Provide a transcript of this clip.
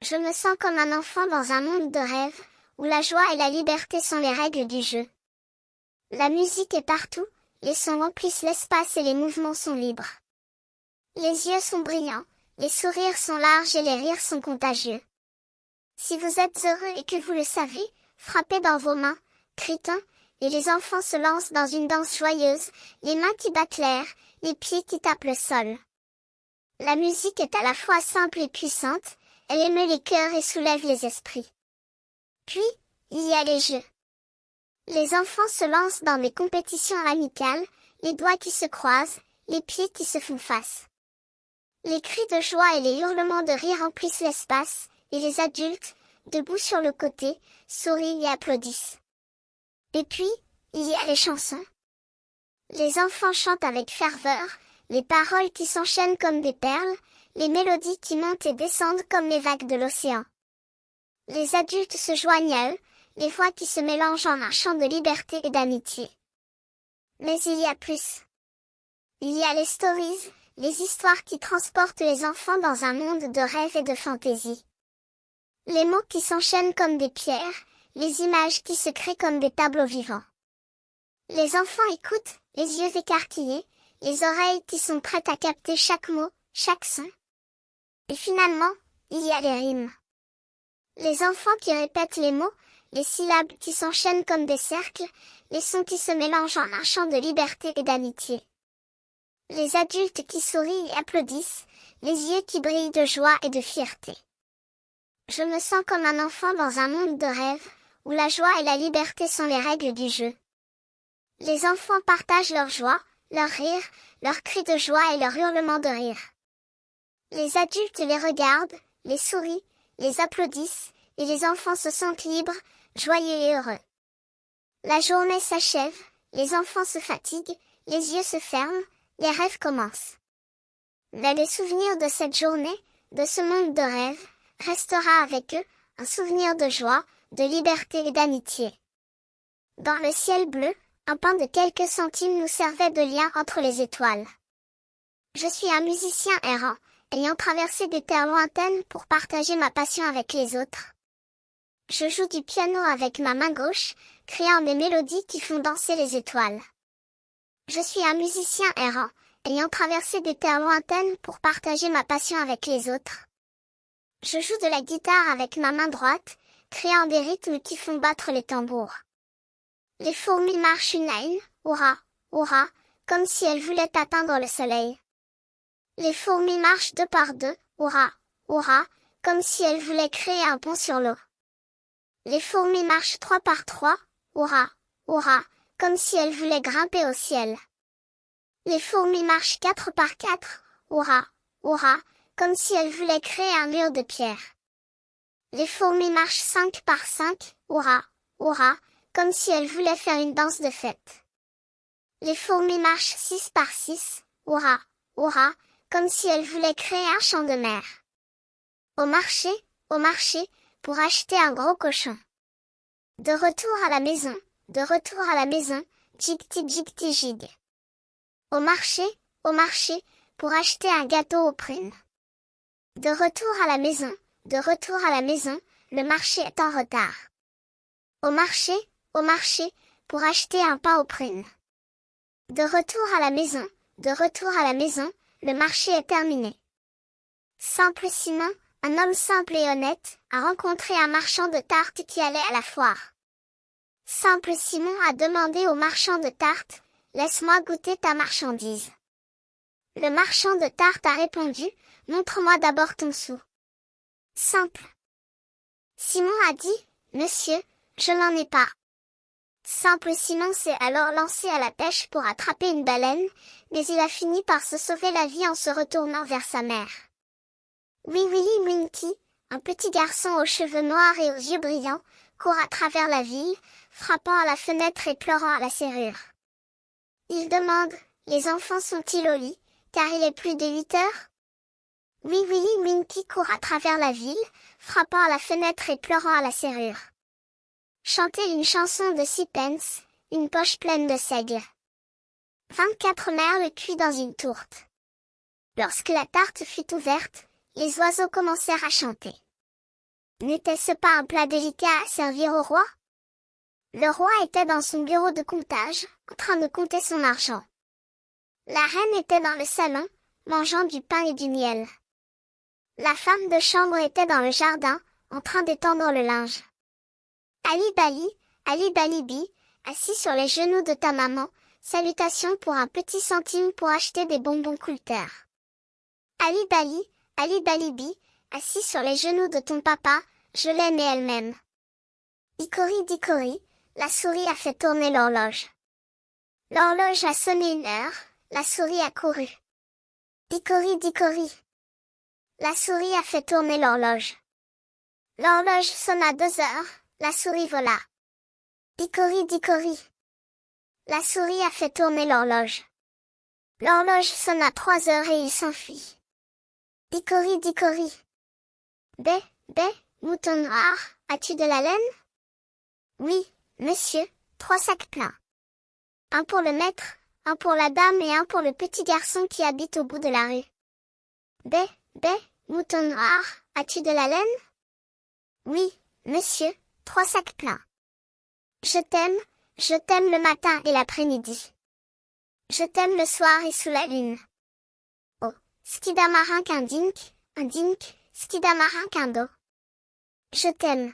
Je me sens comme un enfant dans un monde de rêve, où la joie et la liberté sont les règles du jeu. La musique est partout, les sons remplissent l'espace et les mouvements sont libres. Les yeux sont brillants, les sourires sont larges et les rires sont contagieux. Si vous êtes heureux et que vous le savez, frappez dans vos mains, crient-on, et les enfants se lancent dans une danse joyeuse, les mains qui battent l'air, les pieds qui tapent le sol. La musique est à la fois simple et puissante, elle émeut les cœurs et soulève les esprits. Puis, il y a les jeux. Les enfants se lancent dans des compétitions amicales, les doigts qui se croisent, les pieds qui se font face. Les cris de joie et les hurlements de rire remplissent l'espace, et les adultes, debout sur le côté, sourient et applaudissent. Et puis, il y a les chansons. Les enfants chantent avec ferveur, les paroles qui s'enchaînent comme des perles, les mélodies qui montent et descendent comme les vagues de l'océan. Les adultes se joignent à eux, les voix qui se mélangent en un chant de liberté et d'amitié. Mais il y a plus. Il y a les stories, les histoires qui transportent les enfants dans un monde de rêve et de fantaisie. Les mots qui s'enchaînent comme des pierres, les images qui se créent comme des tableaux vivants. Les enfants écoutent, les yeux écarquillés, les oreilles qui sont prêtes à capter chaque mot, chaque son. Et finalement, il y a les rimes. Les enfants qui répètent les mots, les syllabes qui s'enchaînent comme des cercles, les sons qui se mélangent en un chant de liberté et d'amitié. Les adultes qui sourient et applaudissent, les yeux qui brillent de joie et de fierté. Je me sens comme un enfant dans un monde de rêve, où la joie et la liberté sont les règles du jeu. Les enfants partagent leur joie, leur rire, leurs cris de joie et leurs hurlements de rire. Les adultes les regardent, les sourient, les applaudissent, et les enfants se sentent libres, joyeux et heureux. La journée s'achève, les enfants se fatiguent, les yeux se ferment, les rêves commencent. Mais le souvenir de cette journée, de ce monde de rêve, restera avec eux, un souvenir de joie, de liberté et d'amitié. Dans le ciel bleu, un pain de quelques centimes nous servait de lien entre les étoiles. Je suis un musicien errant, ayant traversé des terres lointaines pour partager ma passion avec les autres. Je joue du piano avec ma main gauche, créant des mélodies qui font danser les étoiles. Je suis un musicien errant, ayant traversé des terres lointaines pour partager ma passion avec les autres. Je joue de la guitare avec ma main droite, créant des rythmes qui font battre les tambours. Les fourmis marchent une à une, hurrah, hurrah, comme si elles voulaient atteindre le soleil. Les fourmis marchent deux par deux, hurrah, hurrah, comme si elles voulaient créer un pont sur l'eau. Les fourmis marchent trois par trois, hurrah, hurrah, comme si elles voulaient grimper au ciel. Les fourmis marchent quatre par quatre, hurrah, hurrah, comme si elles voulaient créer un mur de pierre. Les fourmis marchent cinq par cinq, hurrah, hurrah, comme si elles voulaient faire une danse de fête. Les fourmis marchent six par six, hurrah, hurrah, comme si elles voulaient créer un champ de mer. Au marché, pour acheter un gros cochon. De retour à la maison, jigti jig. Au marché, pour acheter un gâteau aux prunes. De retour à la maison, le marché est en retard. Au marché, pour acheter un pain aux prunes. De retour à la maison, le marché est terminé. Simple Simon, un homme simple et honnête, a rencontré un marchand de tartes qui allait à la foire. Simple Simon a demandé au marchand de tartes, « Laisse-moi goûter ta marchandise. » Le marchand de tartes a répondu, « Montre-moi d'abord ton sou. » Simple. Simon a dit, « Monsieur, je n'en ai pas. » Simple Simon s'est alors lancé à la pêche pour attraper une baleine, mais il a fini par se sauver la vie en se retournant vers sa mère. Wee Willie Winky, un petit garçon aux cheveux noirs et aux yeux brillants, court à travers la ville, frappant à la fenêtre et pleurant à la serrure. Il demande, les enfants sont-ils au lit, car il est plus de 8 heures? Wee Willie Winky court à travers la ville, frappant à la fenêtre et pleurant à la serrure. Chanter une chanson de 6 pence, une poche pleine de seigle. 24 merles cuits dans une tourte. Lorsque la tarte fut ouverte, les oiseaux commencèrent à chanter. N'était-ce pas un plat délicat à servir au roi? Le roi était dans son bureau de comptage, en train de compter son argent. La reine était dans le salon, mangeant du pain et du miel. La femme de chambre était dans le jardin, en train d'étendre le linge. Ali Balibi, assis sur les genoux de ta maman, salutations pour un petit centime pour acheter des bonbons Coulter. Ali Balibi, assis sur les genoux de ton papa, je l'aime et elle m'aime. Dicori, la souris a fait tourner l'horloge. L'horloge a sonné 1 heure, la souris a couru. Dicori, la souris a fait tourner l'horloge. L'horloge sonna 2 heures, la souris vola. Dicori, la souris a fait tourner l'horloge. L'horloge sonna 3 heures et il s'enfuit. Dicori. Bé, mouton noir, as-tu de la laine? Oui, monsieur, 3 sacs pleins. Un pour le maître, un pour la dame et un pour le petit garçon qui habite au bout de la rue. Bé, mouton noir, as-tu de la laine? Oui, monsieur, 3 sacs pleins. Je t'aime le matin et l'après-midi. Je t'aime le soir et sous la lune. Oh, skidamarin qu'un dink, skidamarin qu'un do. Je t'aime.